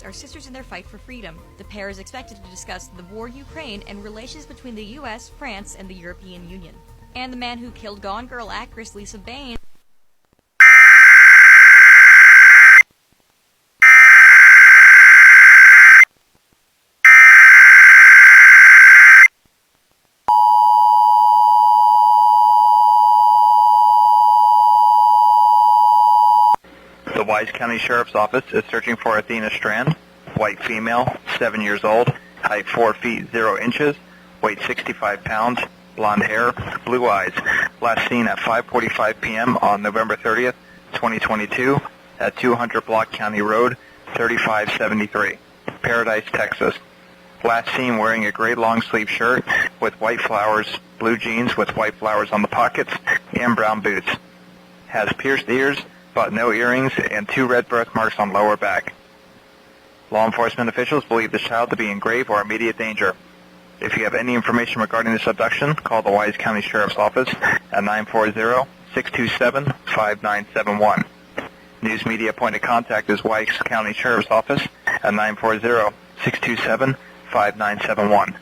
parents are sisters in their fight for freedom. The pair is expected to discuss the war in Ukraine and relations between the U.S., France, and the European Union. And the man who killed Gone Girl actress Lisa Bain The Wise County Sheriff's Office is searching for Athena Strand, white female, 7 years old, height 4 feet 0 inches, weight 65 pounds, blonde hair, blue eyes. Last seen at 5:45 p.m. on November 30th, 2022 at 200 Block County Road, 3573, Paradise, Texas. Last seen wearing a gray long-sleeve shirt with white flowers, blue jeans with white flowers on the pockets, and brown boots. Has pierced ears, but no earrings, and 2 red birthmarks on lower back. Law enforcement officials believe this child to be in grave or immediate danger. If you have any information regarding this abduction, call the Wise County Sheriff's Office at 940-627-5971. News media point of contact is Wise County Sheriff's Office at 940-627-5971.